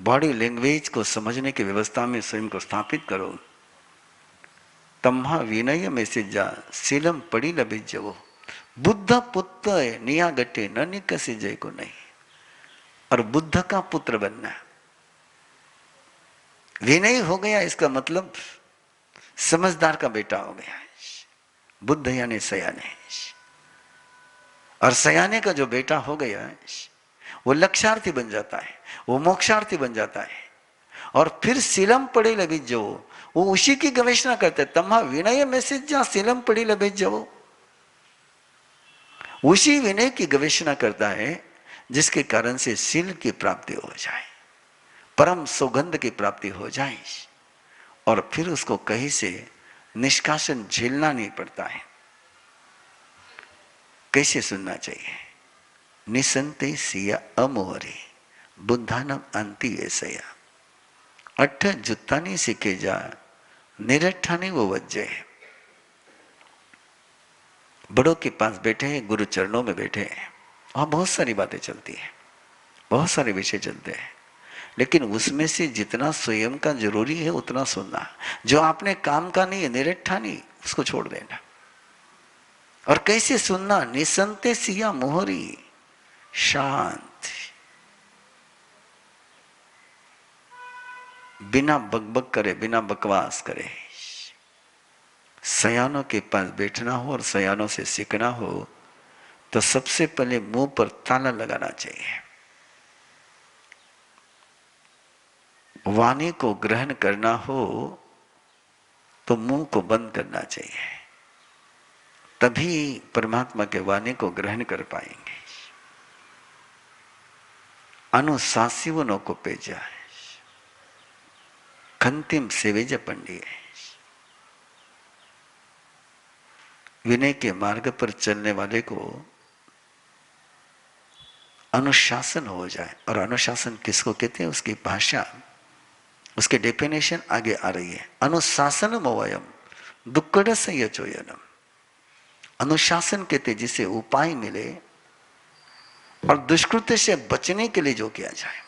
Body language को समझने की व्यवस्था में स्वयं को स्थापित करो। तम्हा विनय में से जा शीलम पड़ी लबिज वो बुद्ध पुत्र निया गटे न निकसी जय को नहीं। और बुद्ध का पुत्र बनना, विनय हो गया इसका मतलब समझदार का बेटा हो गया। बुद्ध यानी सयाने, और सयाने का जो बेटा हो गया वो लक्ष्यार्थी बन जाता है, वो मोक्षार्थी बन जाता है। और फिर सीलम पड़ी लबी जो वो उसी की गवेषणा करते, तम्हा विनय में से जहां सीलम पड़ी लबी जो उसी विनय की गवेषणा करता है जिसके कारण से शील की प्राप्ति हो जाए, परम सुगंध की प्राप्ति हो जाए, और फिर उसको कहीं से निष्कासन झेलना नहीं पड़ता है। कैसे सुनना चाहिए? निसंते सिया अमोरे बुद्धानम अंति ऐसया अठ जुत्तानी सीखे जा निरठानी वो वज्जे। बड़ों के पास बैठे हैं, गुरु चरणों में बैठे हैं, वहां बहुत सारी बातें चलती है, बहुत सारे विषय चलते हैं, लेकिन उसमें से जितना स्वयं का जरूरी है उतना सुनना। जो आपने काम का नहीं है, निरठा नहीं, उसको छोड़ देना। और कैसे सुनना? निसंते सिया मोहरी, शांत, बिना बकबक करे, बिना बकवास करे। सयानों के पास बैठना हो और सयानों से सीखना हो तो सबसे पहले मुंह पर ताला लगाना चाहिए। वाणी को ग्रहण करना हो तो मुंह को बंद करना चाहिए, तभी परमात्मा के वाणी को ग्रहण कर पाएंगे। अनुशासिवनों को पेजा खंतिम सेवेज पंडिय। विनय के मार्ग पर चलने वाले को अनुशासन हो जाए। और अनुशासन किसको कहते हैं? उसकी भाषा, उसके डेफिनेशन आगे आ रही है। अनुशासन मोवयम दुक्कड़ संयचोयनम। अनुशासन कहते जिसे उपाय मिले और दुष्कृत्य से बचने के लिए जो किया जाए,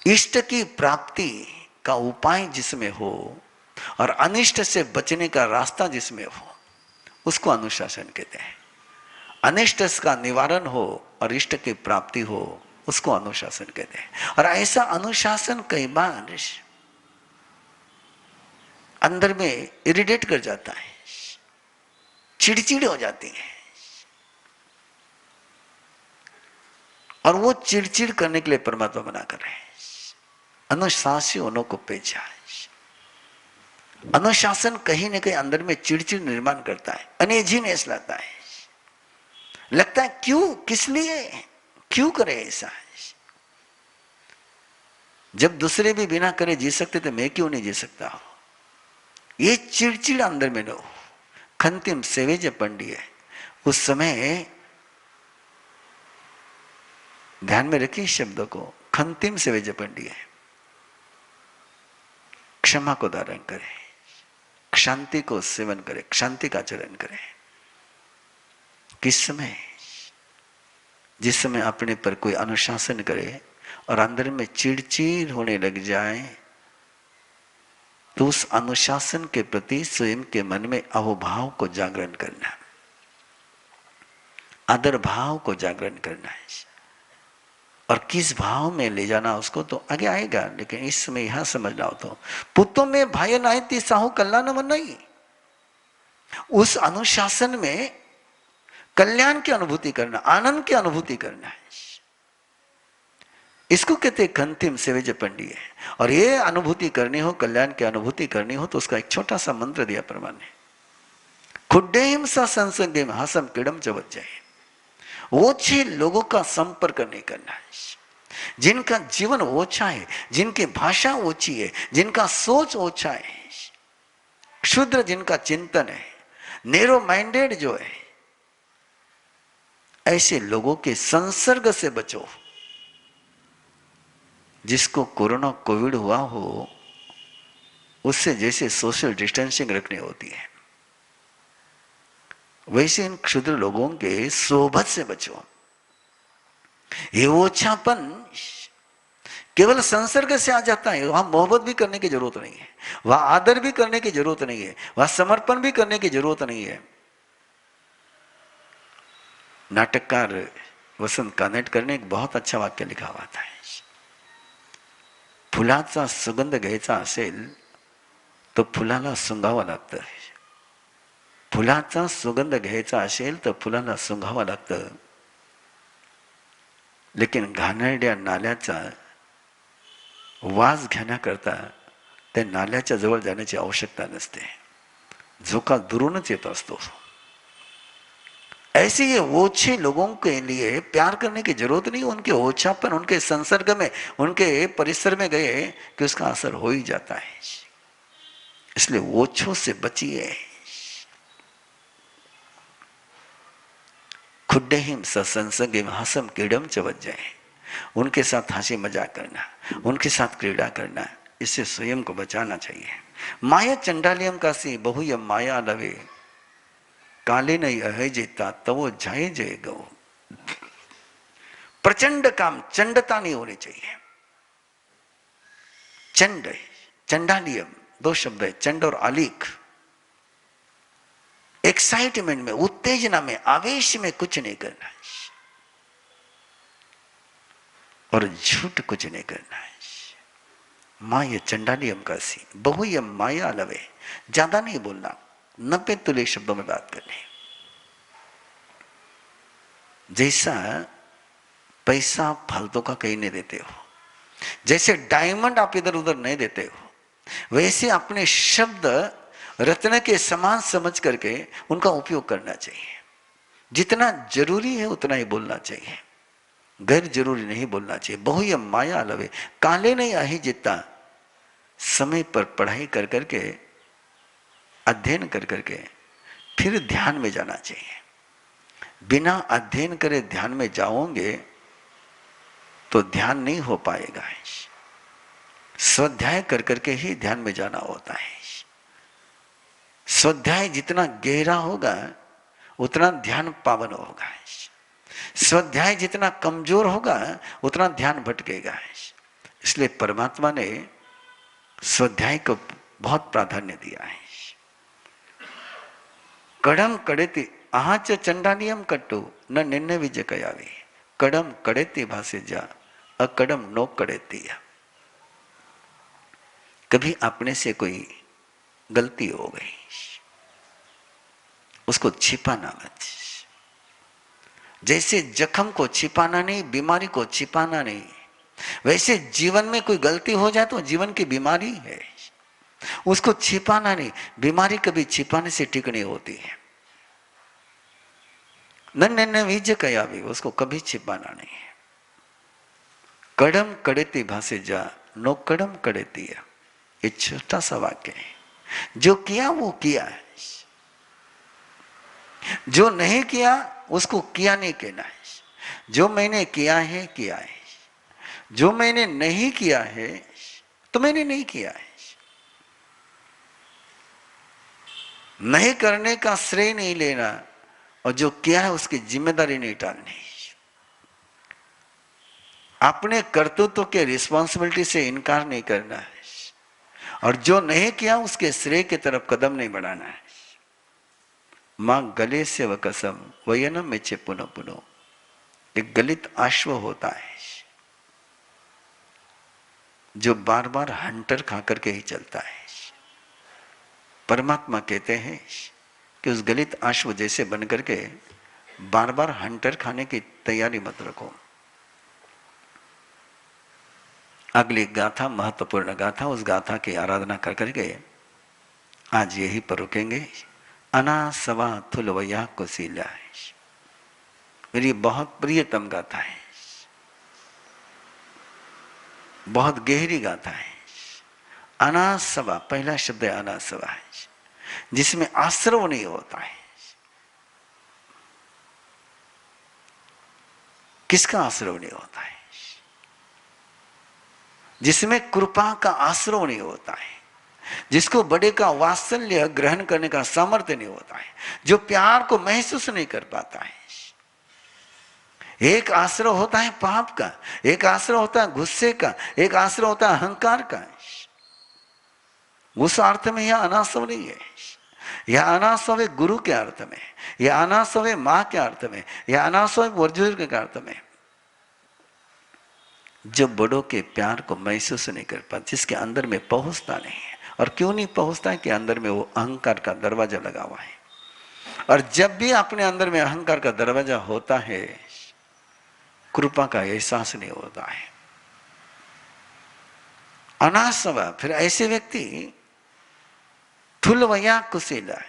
इष्ट की प्राप्ति का उपाय जिसमें हो और अनिष्ट से बचने का रास्ता जिसमें हो, उसको अनुशासन कहते हैं। अनिष्ट का निवारण हो और इष्ट की प्राप्ति हो, उसको अनुशासन कहते हैं। और ऐसा अनुशासन कई बार अंदर में इरिटेट कर जाता है, चिड़चिड़ हो जाती है, और वो चिड़चिड़ करने के लिए परमात्मा मना कर रहे हैं। अनुशासी होने को पेचा। अनुशासन कहीं ना कहीं अंदर में चिड़चिड़ निर्माण करता है, अनइजीनेस लाता है। लगता है क्यों, किस लिए, क्यों करे ऐसा? जब दूसरे भी बिना करे जी सकते तो मैं क्यों नहीं जी सकता हूं? ये चिड़चिड़ अंदर में न हो। खंतिम सेवेज पंडिय, उस समय ध्यान में रखिए शब्दों को। खंतिम सेवेज पंडिय, क्षमा को धारण करे, शांति को सेवन करे, शांति का आचरण करे। किस समय? जिस समय अपने पर कोई अनुशासन करे और अंदर में चिड़चिड़ होने लग जाए, तो उस अनुशासन के प्रति स्वयं के मन में अहोभाव को जागरण करना, आदर भाव को जागरण करना है। और किस भाव में ले जाना उसको तो आगे आएगा, लेकिन इस समय यहां समझना हो तो पुत्तों में भाई नायती साहू कल्याण मन नहीं। उस अनुशासन में कल्याण की अनुभूति करना, आनंद की अनुभूति करना है, इसको कहते हैं खंतिम सेवेज पंडिय। और ये अनुभूति करनी हो, कल्याण की अनुभूति करनी हो, तो उसका एक छोटा सा मंत्र दिया परमात्मा ने। खुड्डेम सा संसंगेम हसम किड़म चवज्जय। ओछे लोगों का संपर्क नहीं करना है, जिनका जीवन ओछा है, जिनकी भाषा ओछी है, जिनका सोच ओछा है, क्षुद्र जिनका चिंतन है, नेरो माइंडेड जो है, ऐसे लोगों के संसर्ग से बचो। जिसको कोरोना कोविड हुआ हो, उससे जैसे सोशल डिस्टेंसिंग रखनी होती है, वैसे इन क्षुद्र लोगों के सोबत से बचो। ये ओछापन केवल संसर्ग से आ जाता है। वहां मोहब्बत भी करने की जरूरत नहीं है, वहां आदर भी करने की जरूरत नहीं है, वहां समर्पण भी करने की जरूरत नहीं है। नाटककार वसंत कानेटकर ने एक बहुत अच्छा वाक्य लिखा हुआ था, फुलाचा सुगंध घ्यायचा असेल तर फुलाला सुंघावं लागतं, फुलाचा सुगंध घ्यायचा असेल तर फुलाला सुंघावं लागतं, लेकिन घाणेरड्या नाल्याचा वास घेण्याकरता त्या नाल्याच्या जवळ जाण्याची आवश्यकता नसते, झोका दुरूनच येत असतो। ऐसे ये ओछे लोगों के लिए प्यार करने की जरूरत नहीं, उनके ओछापन, उनके संसर्ग में, उनके परिसर में गए कि उसका असर हो ही जाता है। इसलिए ओछों से बचिए। खुड्डेहिम सत्संगम हासम कीड़म चबत जाए, उनके साथ हंसी मजाक करना, उनके साथ क्रीड़ा करना, इससे स्वयं को बचाना चाहिए। माया चंडालियम का सी बहुयम माया लवे, काले नहीं अहे जेता तवो जाए जय गो। प्रचंड काम, चंडता नहीं होनी चाहिए। चंड, चंडालियम, दो शब्द है, चंड और आलिक। एक्साइटमेंट में, उत्तेजना में, आवेश में कुछ नहीं करना है और झूठ कुछ नहीं करना है। माया चंडालियम का सी बहुयम माया लवे, ज्यादा नहीं बोलना, 90 तुले शब्दों में बात करनी। जैसा पैसा फालतू का कहीं नहीं देते हो, जैसे डायमंड आप इधर उधर नहीं देते हो, वैसे अपने शब्द रत्न के समान समझ करके उनका उपयोग करना चाहिए। जितना जरूरी है उतना ही बोलना चाहिए, गैर जरूरी नहीं बोलना चाहिए। बहुयम माया लवे, काले नहीं आही जितना, समय पर पढ़ाई कर करके, अध्ययन कर करके फिर ध्यान में जाना चाहिए। बिना अध्ययन करे ध्यान में जाओगे तो ध्यान नहीं हो पाएगा। स्वाध्याय कर करके ही ध्यान में जाना होता है। स्वाध्याय जितना गहरा होगा उतना ध्यान पावन होगा, स्वाध्याय जितना कमजोर होगा उतना ध्यान भटकेगा। इसलिए परमात्मा ने स्वाध्याय को बहुत प्राधान्य दिया है। कड़म कड़ेती आहाच चंडालियम कट्टू न निन्ने विजय कयावे, कड़म कड़ेती भासे जा अकड़म नो कड़ेती। कभी अपने से कोई गलती हो गई, उसको छिपाना मत। जैसे जख्म को छिपाना नहीं, बीमारी को छिपाना नहीं, वैसे जीवन में कोई गलती हो जाए तो जीवन की बीमारी है, उसको छिपाना नहीं। बीमारी कभी छिपाने से ठीक नहीं होती है। नन्हे विजय कया भी, उसको कभी छिपाना नहीं है। कड़म कड़ेती भासे जा नो कड़म कड़ेती है, ये छोटा सा वाक्य है। जो किया वो किया है, जो नहीं किया उसको किया नहीं कहना है। जो मैंने किया है किया है, जो मैंने नहीं किया है तो मैंने नहीं किया है। नहीं करने का श्रेय नहीं लेना और जो किया है उसकी जिम्मेदारी नहीं टालनी। अपने कर्तृत्व के रिस्पॉन्सिबिलिटी से इनकार नहीं करना है और जो नहीं किया उसके श्रेय की तरफ कदम नहीं बढ़ाना है। मां गले से व कसम वयनम में चे पुनः पुनः, एक गलित अश्व होता है जो बार बार हंटर खा करके ही चलता है। परमात्मा कहते हैं कि उस गलित अश्व जैसे बन करके बार बार हंटर खाने की तैयारी मत रखो। अगली गाथा महत्वपूर्ण गाथा, उस गाथा की आराधना कर करके आज यही पर रुकेंगे। अना सवा थुलवैया कुशीला है, मेरी बहुत प्रियतम गाथा है, बहुत गहरी गाथा है। अनासवा, पहला शब्द है अनासवा है, जिसमें आश्रव नहीं होता है। किसका आश्रव नहीं होता है? जिसमें कृपा का आश्रव नहीं होता है, जिसको बड़े का वात्सल्य ग्रहण करने का सामर्थ्य नहीं होता है, जो प्यार को महसूस नहीं कर पाता है। एक आश्रय होता है पाप का, एक आश्रय होता है गुस्से का, एक आश्रय होता है अहंकार का। उस अर्थ में यह अनासव नहीं है। यह अनासव है गुरु के अर्थ में, यह अनासव है मां के अर्थ में, यह अनासव है बुजुर्ग के अर्थ में। जो बड़ों के प्यार को महसूस नहीं कर पाता, जिसके अंदर में पहुंचता नहीं है। और क्यों नहीं पहुंचता है कि अंदर में वो अहंकार का दरवाजा लगा हुआ है। और जब भी अपने अंदर में अहंकार का दरवाजा होता है, कृपा का एहसास नहीं होता है। अनासव, फिर ऐसे व्यक्ति थुलवया कुशीला,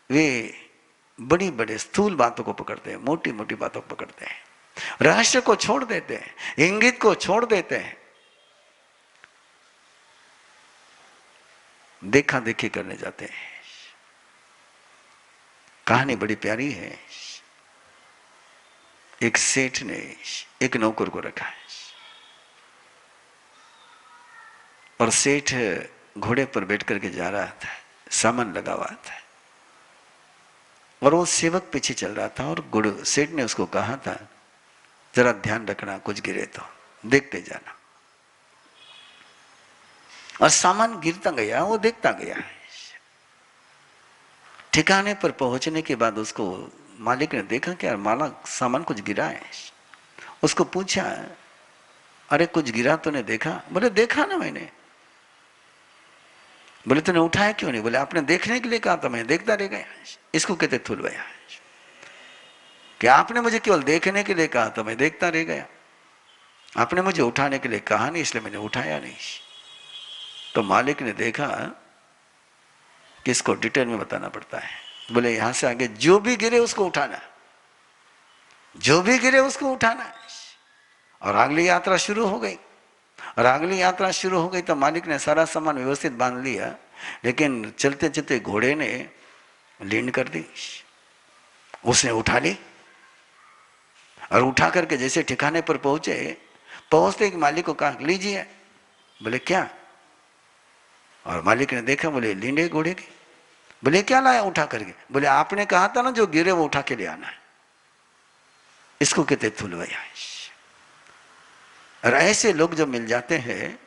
वे बड़ी बड़े स्थूल बातों को पकड़ते हैं, मोटी मोटी बातों को पकड़ते हैं, रहस्य को छोड़ देते हैं, इंगित को छोड़ देते हैं, देखा देखी करने जाते हैं। कहानी बड़ी प्यारी है। एक सेठ ने एक नौकर को रखा है और सेठ घोड़े पर बैठ करके जा रहा था, सामान लगा हुआ था और वो सेवक पीछे चल रहा था। और सेठ ने उसको कहा था, जरा ध्यान रखना, कुछ गिरे तो देखते जाना। और सामान गिरता गया, वो देखता गया। ठिकाने पर पहुंचने के बाद उसको मालिक ने देखा कि यार मालिक सामान कुछ गिरा है। उसको पूछा, अरे कुछ गिरा तूने देखा? बोले देखा ना मैंने। बोले तूने उठाया क्यों नहीं? बोले आपने देखने के लिए कहा था, मैं देखता रह गया। इसको कहते थुलवाया, कि आपने मुझे केवल देखने के लिए कहा था, मैं देखता रह गया। आपने मुझे उठाने के लिए कहा नहीं, इसलिए मैंने उठाया नहीं। तो मालिक ने देखा कि इसको डिटेल में बताना पड़ता है। बोले यहां से आगे जो भी गिरे उसको उठाना, जो भी गिरे उसको उठाना। और अगली यात्रा शुरू हो गई। और अगली यात्रा शुरू हो गई तो मालिक ने सारा सामान व्यवस्थित बांध लिया, लेकिन चलते चलते घोड़े ने लीन कर दी। उसने उठा ली और उठा करके जैसे ठिकाने पर पहुंचे, पहुंचते ही मालिक को कहा लीजिए। बोले क्या? और मालिक ने देखा, बोले लींडे घोड़े की। बोले क्या लाया उठा करके? बोले आपने कहा था ना जो गिरे वो उठा के ले आना है। इसको कहते थुलवया। और ऐसे लोग जब मिल जाते हैं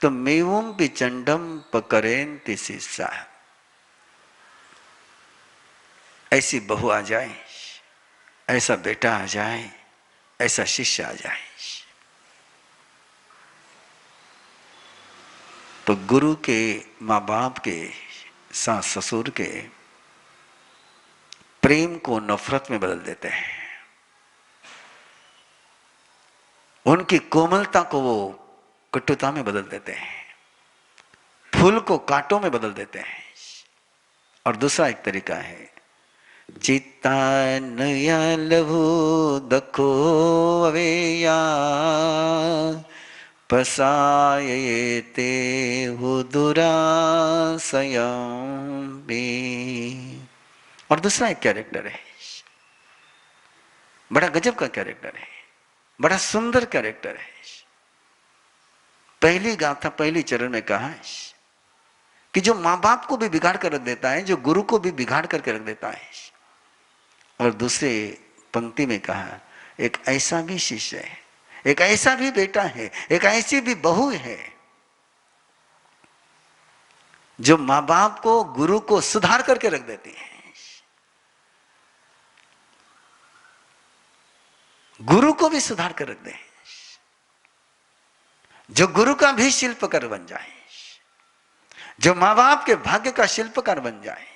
तो मेवुम पिचंडम पकरेन तिसिसा, ऐसी बहू आ जाए, ऐसा बेटा आ जाए, ऐसा शिष्य आ जाए, तो गुरु के, माँ बाप के, सास ससुर के प्रेम को नफरत में बदल देते हैं। उनकी कोमलता को वो कटुता में बदल देते हैं, फूल को कांटों में बदल देते हैं। और दूसरा एक तरीका है, चित्तानया लघु दखो अवेया पसायते हुदुरासयं भी। और दूसरा एक कैरेक्टर है, बड़ा गजब का कैरेक्टर है, बड़ा सुंदर कैरेक्टर है। पहली गाथा, पहली चरण में कहा है कि जो मां बाप को भी बिगाड़ कर रख देता है, जो गुरु को भी बिगाड़ करके रख देता है। और दूसरे पंक्ति में कहा, एक ऐसा भी शिष्य है, एक ऐसा भी बेटा है, एक ऐसी भी बहू है जो मां बाप को, गुरु को सुधार करके रख देती है। गुरु को भी सुधार कर रख दे, जो गुरु का भी शिल्पकार बन जाए, जो मां बाप के भाग्य का शिल्पकार बन जाए।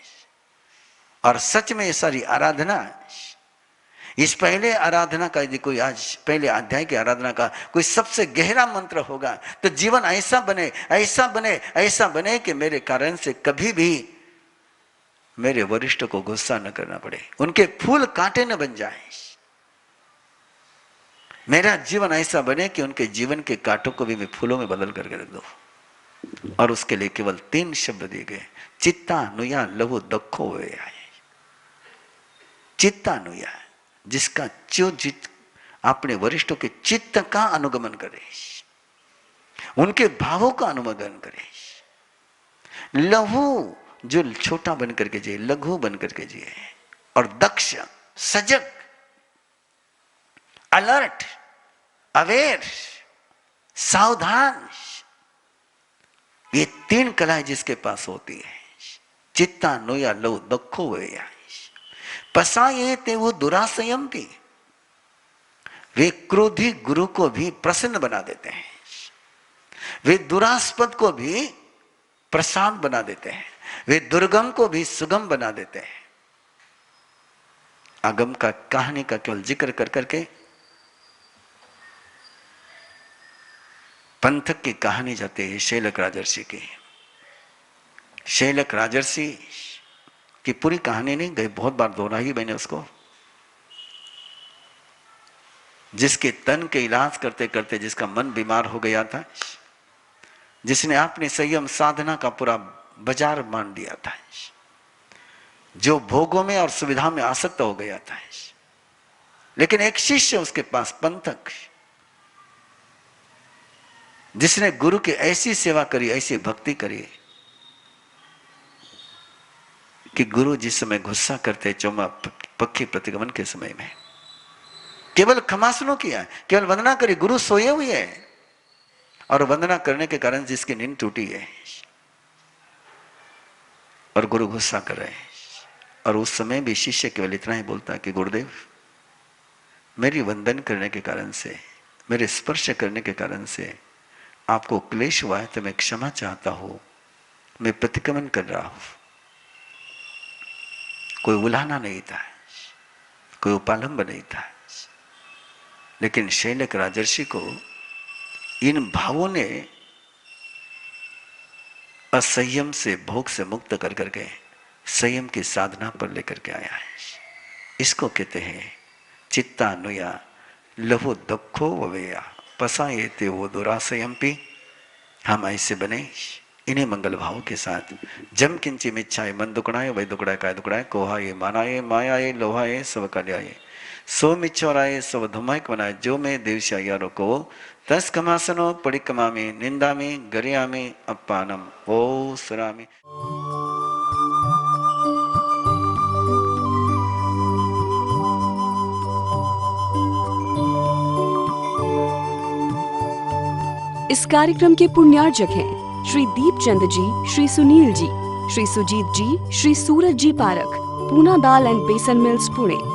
और सच में ये सारी आराधना, इस पहले आराधना का यदि कोई आज पहले अध्याय की आराधना का कोई सबसे गहरा मंत्र होगा तो जीवन ऐसा बने, ऐसा बने, ऐसा बने कि मेरे कारण से कभी भी मेरे वरिष्ठ को गुस्सा न करना पड़े, उनके फूल कांटे न बन जाए। मेरा जीवन ऐसा बने कि उनके जीवन के कांटों को भी मैं फूलों में बदल करके रख दूं। और उसके लिए केवल 3 शब्द दिए गए, चित्तानुया लघु दखो वेया। चित्तानुया, जिसका चित अपने वरिष्ठों के चित्त का अनुगमन करे, उनके भावों का अनुगमन करे। लघु, जो छोटा बन करके जिए, लघु बन करके जिए। और दक्ष, सजग, अलर्ट, अवेयर, सावधान, ये 3 कलाएं जिसके पास होती है, चित्ता नुया लो दुखो वेया पसाये ते वो दुरासयम थी, वे क्रोधी गुरु को भी प्रसन्न बना देते हैं, वे दुरास्पद को भी प्रशांत बना देते हैं, वे दुर्गम को भी सुगम बना देते हैं। आगम का कहानी का केवल जिक्र कर करके पंथक की कहानी जाती है शैलक राजर्षि की। शैलक राजर्षि की पूरी कहानी नहीं गई, बहुत बार दोहराई मैंने उसको। जिसके तन के इलाज करते करते जिसका मन बीमार हो गया था, जिसने अपने संयम साधना का पूरा बाजार मान दिया था, जो भोगों में और सुविधा में आसक्त हो गया था, लेकिन एक शिष्य उसके पास पंथक, जिसने गुरु की ऐसी सेवा करी, ऐसी भक्ति करी कि गुरु जिस समय गुस्सा करते चौमा पक्षी प्रतिगमन के समय में केवल क्षमासनों किया, केवल वंदना करी, गुरु सोए हुए हैं और वंदना करने के कारण जिसकी नींद टूटी है और गुरु गुस्सा कर रहे हैं। और उस समय भी शिष्य केवल इतना ही बोलता कि गुरुदेव, मेरी वंदन करने के कारण से, मेरे स्पर्श करने के कारण से आपको क्लेश हुआ है तो मैं क्षमा चाहता हूं, मैं प्रतिक्रमण कर रहा हूं। कोई उलाहना नहीं था, कोई उपालंब नहीं था, लेकिन शैलक राजर्षि को इन भावों ने असंयम से, भोग से मुक्त कर करके संयम की साधना पर लेकर के आया है। इसको कहते हैं चित्तानुया लहु दुखो ववेया पसाये ते वो दुरासयम्पि। हम ऐसे बने इन्हीं मंगल भाव के साथ। जम किंची मिच्छाए मन दुकड़ाए वही दुकड़ाए काय दुकड़ाए कोहाए मानाए मायाए लोहाए सब कल्याए सो मिच्छोराए सब धुमाइक बनाए जो मैं देवशा यारो को तस कमासनो पड़ी कमामी निंदा में गरिया में अपानम ओ सुरामी। इस कार्यक्रम के पुण्यार्जक हैं श्री दीपचंद जी, श्री सुनील जी, श्री सुजीत जी, श्री सूरज जी पारक, पूना दाल एंड बेसन मिल्स पुणे।